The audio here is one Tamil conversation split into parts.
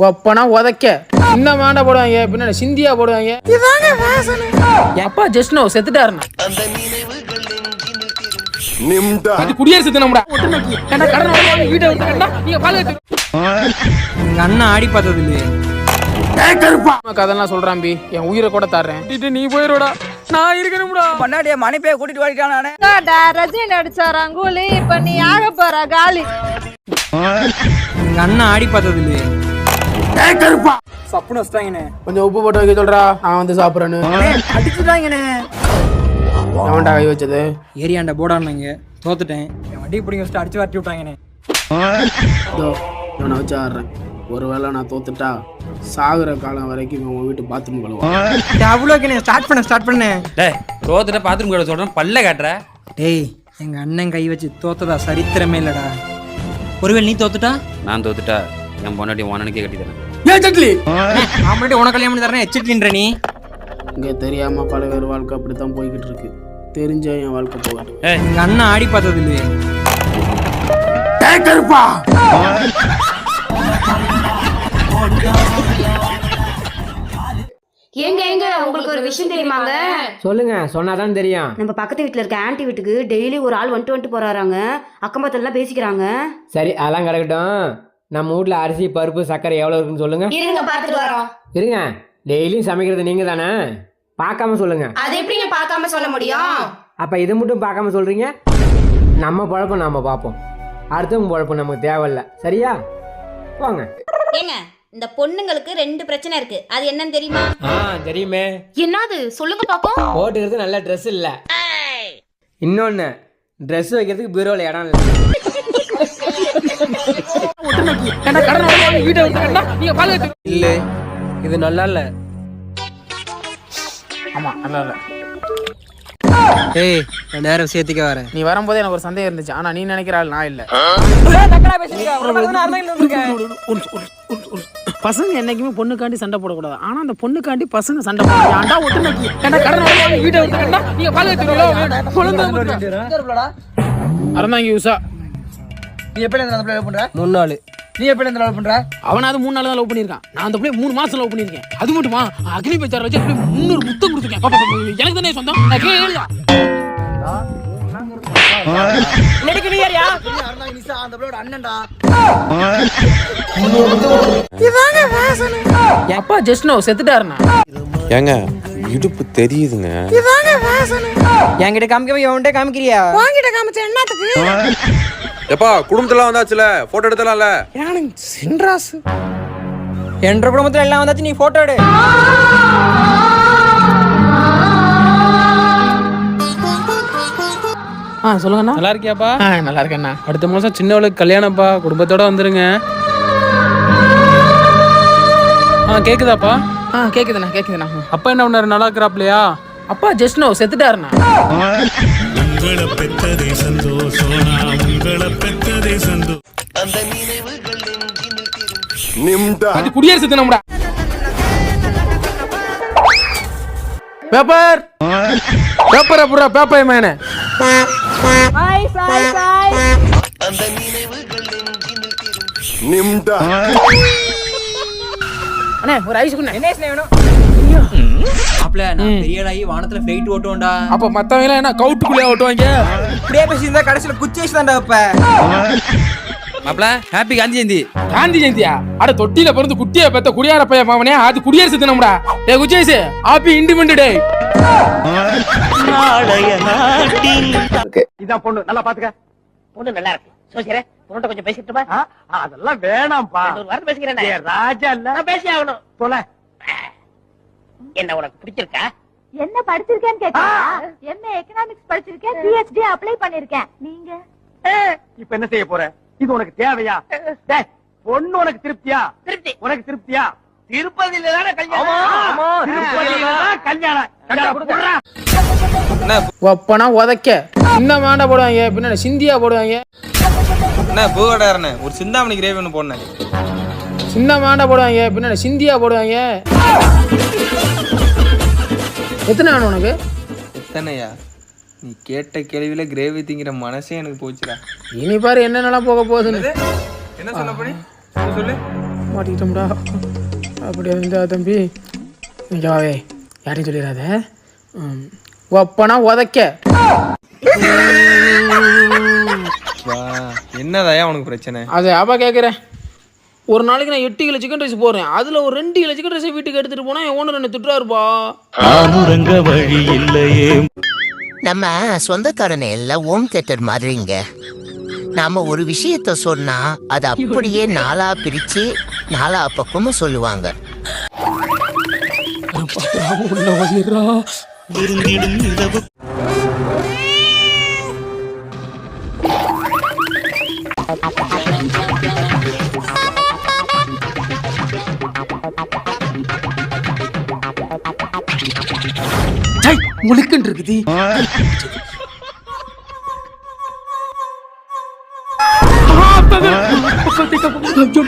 ஒப்பனா உதைக்க சின்ன மாண்டா போடுவாங்க, பின்னாடி சிந்தியா போடுவாங்க. எப்பா ஜஸ்ட் நோ செத்துட்டாருண்ணா. குடியரசு தினம்டா. எங்க அண்ணன் ஆடி பார்த்தது இல்லையே. கதெல்லாம் சொல்றான் பி, என் உயிரை கூட தர்றேன். நீ போயிரோடா, நான் இருக்கணும்டா. பண்ணாடிய மனைப்பே கூட்டிட்டு வாடிட்டான் நானே. ரஜினி நடிச்சார் அங்கூலி, இப்ப நீ ஆக போற காலி. எங்க அண்ணன் ஆடி பார்த்தது இல்லையே. சப்புன்னு வச்சிட்டாங்கண்ணே. கொஞ்சம் உப்பு போட்டு வைக்க சொல்றா, நான் வந்து சாப்பிட்றேன்னு. அடிச்சுட்டாங்கண்ணே. எவன்டா கை வச்சது? ஏரியாண்ட போடான்னாங்க, தோத்துட்டேன். என் வண்டி பிடிங்க வச்சுட்டு அடிச்சு வரட்டி விட்டாங்கண்ணே. நான் வச்சு ஆடுறேன். ஒருவேளை நான் தோத்துட்டா சாகுற காலம் வரைக்கும் உன் வீட்டு பாத்ரூம் கழுவான். அவ்வளோக்கு ஸ்டார்ட் பண்ணேன். டேய் தோத்துட்ட பாத்ரூம் கழுவ சொல்றேன், பல்ல காட்டுற. டேய் எங்க அண்ணன் கை வச்சு தோத்ததா சரித்திரமே இல்லடா. ஒருவேளை நீ தோத்துட்டா? நான் தோத்துட்டா என் பொண்டாட்டி உனக்கே கட்டி தரேன். ஏன் சட்லி? ஆமாட்டி உனக்கு கல்யாணம் பண்ணி தரேன். எச்சிட்லின்ற நீ. இங்கே தெரியாம பல பேர் வாழ்க்கை அப்படித்தான் போய்கிட்டு இருக்கு. தெரிஞ்ச என் வாழ்க்கை போகட்டும். எங்க அண்ணன் ஆடி பார்த்தது இல்லையே. ஏங்க உங்களுக்கு ஒரு விஷயம் தெரியுமாங்க? சொல்லுங்க, சொன்னாதான் தெரியும். நம்ம பக்கத்து வீட்டுல இருக்க ஆன்டி வீட்டுக்கு டெய்லி ஒரு ஆள் வந்துட்டு போறாங்க. அக்கம் பக்கத்துல எல்லாம் பேசிக்கிறாங்க. சரி, அதெல்லாம் கிடக்கட்டும். நம்ம வீட்ல அரிசி பருப்பு சர்க்கரை எவ்வளவு இருக்குன்னு சொல்லுங்க. இருங்க பார்த்துட்டு வரோம். இருங்க, டெய்லியும் சமைக்கிறது நீங்க தானே, பார்க்காம சொல்லுங்க. அது எப்படிங்க பார்க்காம சொல்ல முடியும்? அப்ப இதை மட்டும் பார்க்காம சொல்றீங்க? நம்ம பழப்பம் நாம பார்ப்போம், அடுத்தவங்க பழப்பம் நமக்கு தேவையில்ல. சரியா? போங்க. ஏங்க, இந்த பொண்ணுங்களுக்கு 2 பிரச்சனை இருக்கு, அது என்னன்னு தெரியுமா? தெரியுமே. என்னது சொல்லுங்க பாப்போம். போட்டுக்கிறது நல்ல ட்ரெஸ் இல்ல, இன்னொன்னு ட்ரெஸ் வைக்கிறதுக்கு பீரோல இடம் இல்ல. இல்ல இது நல்லா இல்ல. ஆமா, நல்லா இல்ல. ஏய் நான் நேரம் சேர்த்துக்க வரேன். நீ வரும்போது எனக்கு ஒரு சந்தேகம் இருந்துச்சு, ஆனா நீ நினைக்கிற ஆள் நான் இல்ல. பசங்க என்னைக்குமே பொண்ணுக்காண்டி சண்டை போடக்கூடாது, ஆனா அந்த பொண்ணுக்காண்டி பசங்க சண்டை அறந்தாங்க யூசா. நீ எப்படி அந்த பிள்ளை லவ் பண்ற? 3 நாள். நீ எப்படி அந்த லவ் பண்ற? அவனாவது 3 நாள் தான் லவ் பண்ணிருக்கான். நான் அந்த பிள்ளை 3 மாசம் லவ் பண்ணிருக்கேன். அது மட்டுமா அக்னி பேச்சார வச்சு 300 முத்தம் கொடுத்துருக்கேன். எனக்கு தானே சொந்தம். எப்பா ஜஸ்ட் நோ செத்துட்டாருண்ணா. ஏங்க இடுப்பு தெரியுதுங்க. என்கிட்ட காமிக்காம எவன்கிட்ட காமிக்கிறியா? வாங்கிட்ட காமிச்ச என்னத்துக்கு? எப்பா குடும்பத்துல வந்தாச்சுல, போட்டோ எடுத்தலாம்ல. சின்ராஸ் என்ற குடும்பத்துல எல்லாம் வந்தாச்சு, நீ போட்டோ எடு. சொல்லுங்கண்ணா. நல்லா இருக்கியாப்பா? நல்லா இருக்கேண்ணா. அடுத்த மாசம் சின்னவளுக்கு கல்யாணம்ப்பா, குடும்பத்தோட வந்துருங்க. கேக்குதாப்பா? கேக்குதுண்ணா கேக்குதுண்ணா. அப்பா என்ன பண்ணாரு, நல்லா இருக்கிறாப்லையா? அப்பா ஜஸ்ட் நோ செத்துட்டாருண்ணா. உங்களை பெற்றதே சந்தோஷம், உங்களை பெற்றதே சந்தோஷம். அந்த நினைவுகள் அது குடியரசு தினம்டா. பேப்பர் பேப்பர் அப்புறம் பேப்பர் மேனே. அந்த நினைவுகள் நிம்டா. அண்ணே ஒரு ஐஸ் குண்ணே. என்ன வேணும்? அப்பல நான் பெரியடாயி வானத்துல ஃளைட் ஓட்டுவோம்டா. அப்ப மத்தவங்க எல்லாம் என்ன கவுட்டுக்குள்ளே ஓட்டுவாங்க? இப்படியே பேசியிருந்தா கடைசியில குச்சி வச்சு தான்டா இப்ப. மாப்ள ஹாப்பி காந்தி ஜெயந்தி. காந்தி ஜெயந்தியா? அட தொட்டில பிறந்து குட்டியை பெத்த குடியார பையன் மாவனே, அது குடியரசு தினம்டா. ஏ குச்சேஸ், ஹாப்பி இண்டிபெண்டன்ஸ் டே. இதான் பொண்ணு, நல்லா பாத்துக்க. பொண்ணு நல்லா இருக்கு. சோசியரே பொண்ணு கொஞ்சம் பேசிட்டுமா? அதெல்லாம் வேணாம்பா. ஒரு வார்த்தை பேசிக்கிறேன். ராஜா இல்ல, நான் பேசி ஆகணும். போல. என்ன உனக்கு பிடிச்சிருக்கா? என்ன படிச்சிருக்கேன்னு கேட்டா, எம்ஏ எகனாமிக்ஸ் படிச்சிருக்கேன், பிஹெச்டி அப்ளை பண்ணிருக்கேன். நீங்க இப்ப என்ன செய்ய போற? இது உனக்கு தேவையா? பொண்ணு உனக்கு திருப்தியா? திருப்தி. உனக்கு திருப்தியா? திருப்பதியில தானே கல்யாணம். கல்யாணம். ஒப்பனா உதைக்க சின்ன மாண்டா போடுவாங்க, பின்னாடி சிந்தியா போடுவாங்க. என்ன பூவடாரண்ணே, ஒரு சிந்தாமணி கிரேவி ஒன்று போடணும். சின்ன மாண்டா போடுவாங்க, பின்னாடி சிந்தியா போடுவாங்க. எத்தனை வேணும் உனக்கு? எத்தனையா? நீ கேட்ட கேள்வியில கிரேவி திங்கிற மனசே எனக்கு போச்சுடா. இனி பாரு என்னென்னலாம் போக போகுதுன்னு. என்ன சொல்ல போனி சொல்லு. மாட்டிக்கிட்டோம்டா. அப்படியே இருந்தா தம்பி இங்கே வாவே, யாரையும் சொல்லிடாத. ஒப்பனா உதைக்க. என்னதாயா உனக்கு பிரச்சனை? அது அப்பா கேட்குறேன். ஒரு நாளைக்கு நான் 8 கிலோ சிக்கன் ரைஸ் போடுறேன், அதில் ஒரு 2 கிலோ சிக்கன் ரைஸை வீட்டுக்கு எடுத்துகிட்டு போனால் என் ஓனர் என்ன திட்டுறாருப்பா. வழி இல்லையே. நம்ம சொந்தக்காரனை எல்லாம் ஹோம் தியேட்டர் மாதிரிங்க. நாம ஒரு விஷயத்த சொன்னா அது அப்படியே 4ஆ பிரிச்சு 4 பக்கமும் சொல்லுவாங்க. உள்ள வதிரா. இருந்திடும் இரவு முழுக்குன்னு இருக்குது.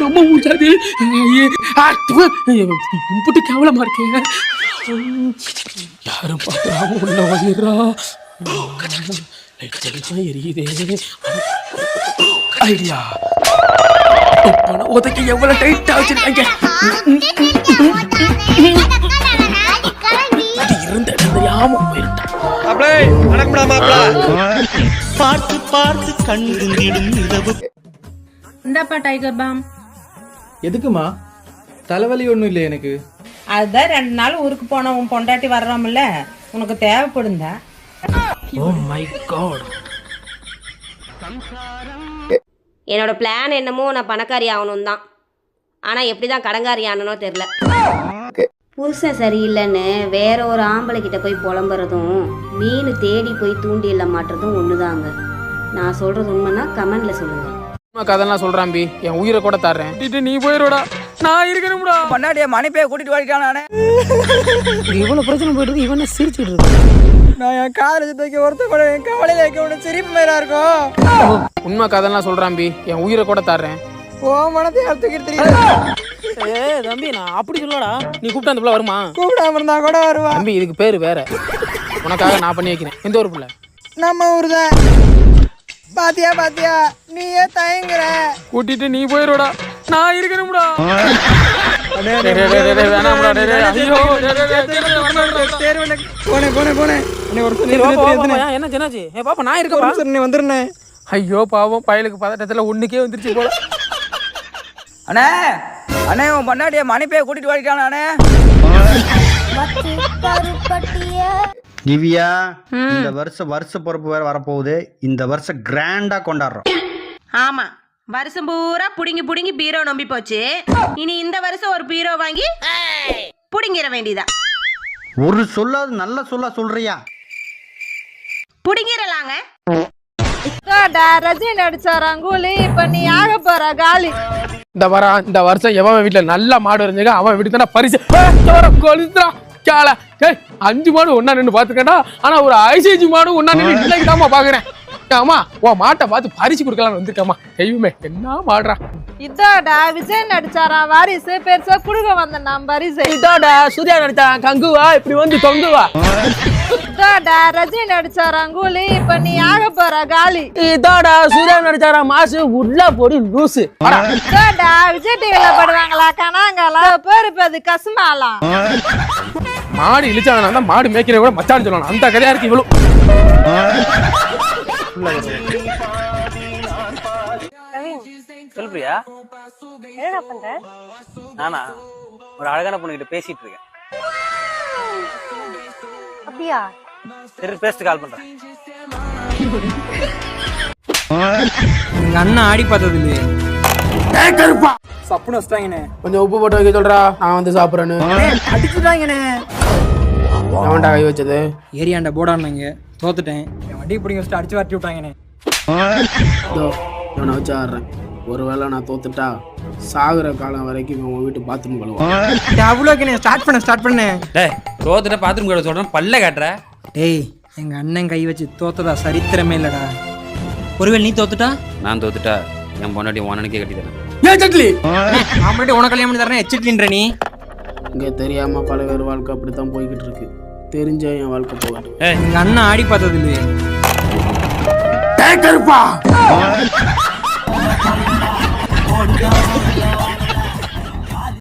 நம்ம ஊச்சாது புட்டு கேவலமா இருக்கு. யாரும் பார்க்கறாம உள்ள வதிரா. எரியுதே ஐடியா. உதக்கி எவ்வளவு டைட்டா வச்சிருக்காங்க. இருந்த தெரியாம போயிருட்டான். பார்த்து பார்த்து கண்ணிருந்திடும் இரவு. இந்தாப்பா டைகர் பாம். எதுக்குமா? தலைவலி ஒன்றும் இல்லை எனக்கு. அதுதான் 2 நாள் ஊருக்கு போன உன் பொண்டாட்டி வர்றோம்ல, உனக்கு தேவைப்படுந்தா. Oh my god. என்னோட பிளான் என்னமோ நான் பணக்காரி ஆகணும் தான், ஆனால் எப்படி தான் கடங்காரி ஆனனோ தெரில. புருஷன் சரியில்லைன்னு வேற ஒரு ஆம்பளை கிட்ட போய் புலம்புறதும் மீன் தேடி போய் தூண்டியில் மாட்டுறதும் ஒண்ணுதாங்க. நான் சொல்றது உண்மைன்னா கமெண்ட்ல சொல்லுங்க. கதெல்லாம் சொல்றான் பி, என் உயிரை கூட தர்றேன். நீ போயிடுடா, நான் இருக்கணும்டா. பொண்டாட்டிய மனைப்பைய கூட்டிட்டு வரைக்கான். நானே இவ்வளவு பிரச்சனை போயிட்டு இருக்கு, இவன் சிரிச்சுட்டு இருக்கு. நான் என் காதல தூக்கி ஒருத்த கூட என் கவலையில இருக்க உன சிரிப்பு மேலா இருக்கும். உண்மை கதெல்லாம் சொல்றான் பி, என் உயிரை கூட தர்றேன். ஓ மனத்தை அழுத்துக்கிட்டு தெரியுது. தம்பி நான் அப்படி சொல்லடா, நீ கூப்பிட்டு அந்த பிள்ளை வருமா? கூப்பிடாம இருந்தா கூட வருவா தம்பி. இதுக்கு பேரு வேற, உனக்காக நான் பண்ணி வைக்கிறேன். எந்த ஒரு பிள்ளை? நம்ம ஊர் தான். பாத்தியா பாத்தியா நீயே தயங்குற. கூட்டிட்டு நீ போயிடுடா, நான் இருக்கணும்டா. என்னாச்சு? பாப்பா நான் இருக்கேன், வந்துருனே. ஐயோ பாவம், பயலுக்கு பதட்டத்துல ஒண்ணுக்கே வந்துருச்சு போல. அண்ணே அண்ணே உன் பொண்டாட்டிய மனைப்பைய கூட்டிட்டு வரைக்கான். அண்ணே திவ்யா, இந்த வருஷ பிறப்பு வேற வரப்போகுது. இந்த வருஷம் கிராண்டா கொண்டாடுறோம். ஆமா, வருஷம் பூரா புடுங்கி புடுங்கி பீரோ நம்பி போச்சு. இனி இந்த வருஷம் ஒரு பீரோ வாங்கி புடுங்கிற வேண்டியதா. ஒரு சொல்லாது நல்ல சொல்றியா? புடுங்கிடலாங்க. ரஜினி நடிச்சாராம் கூலி, இப்ப நீ ஆக போற காலி. இந்த வருஷம் எவன் வீட்டுல நல்லா மாடு வரைஞ்சாங்க அவன் வீட்டு தானே பரிசு கொளுத்துறான். 5 மாடு ஒன்னா நின்று பாத்துக்கடா, ஆனா ஒரு ஐசிஜி மாடு ஒன்னா நின்று இன்னைக்கு தாமா பாக்குறேன். ஆமா, உன் மாட்டை பார்த்து பரிசு கொடுக்கலாம்னு வந்துருக்காமா. தெய்வமே, என்ன மாடுறா. இதோடா விஜய் நடிச்சாராம் வாரிசு, பெருசா குடுக்க வந்த நான் பரிசு. இதோடா சூர்யா நடிச்சாராம் கங்குவா, இப்படி வந்து தொங்குவா. இதோடா ரஜினி நடிச்சாராம் கூலி, இப்ப நீ ஆக போற காலி. இதோடா சூர்யா நடிச்சாராம் மாசு, உள்ள போடி லூசு. இதோடா விஜய் டிவில படுவாங்களா கனாங்களா, பேரு பேரு கசுமாலாம். மாடு இழிச்சாங்க, மாடு மேய்க்கிற கூட மச்சான்னு சொல்லணும். அந்த கதையா இருக்கு இவ்வளவு. சொல்றியா? என்ன பண்ற? நானா ஒரு அழகான பொண்ணுகிட்ட பேசிட்டு இருக்கேன். அப்படியா? சரி, பேசிட்டு கால் பண்றேன். எங்க அண்ணன் ஆடி பார்த்தது இல்லையே. சப்புன்னு வச்சிட்டாங்கண்ணே. கொஞ்சம் உப்பு போட்டு வைக்க சொல்றா, நான் வந்து சாப்பிட்றேன்னு. அடிச்சுட்டாங்கண்ணே. எவன்டா கை வச்சது? ஏரியாண்ட போடான்னாங்க, தோத்துட்டேன். என் வண்டி பிடிங்க வச்சுட்டு அடிச்சு வரட்டி விட்டாங்கண்ணே. நான் வச்சு ஆடுறேன். ஒருவேளை நான் தோத்துட்டா சாகுற காலம் வரைக்கும் உன் வீட்டு பாத்ரூம் கழுவான். அவ்வளோக்கு ஸ்டார்ட் பண்ணேன். டேய், தோத்துட்ட பாத்ரூம் கழுவ சொல்றேன், பல்ல காட்டுற. டேய், எங்க அண்ணன் கை வச்சு தோத்ததா சரித்திரமே இல்லடா. ஒருவேளை நீ தோத்துட்டா? நான் தோத்துட்டா என் பொண்டாட்டி உனக்கே கட்டி தரேன். ஏன் சட்லி? உனக்கு கல்யாணம் பண்ணி தரேன். எச்சிட்லின்ற நீ. இங்கே தெரியாம பல பேர் வாழ்க்கை அப்படித்தான் போய்கிட்டு இருக்கு. தெரிஞ்சா என் வாழ்க்கை போகட்டும். எங்க அண்ணன் ஆடி பார்த்தது இல்லையே. கருப்பா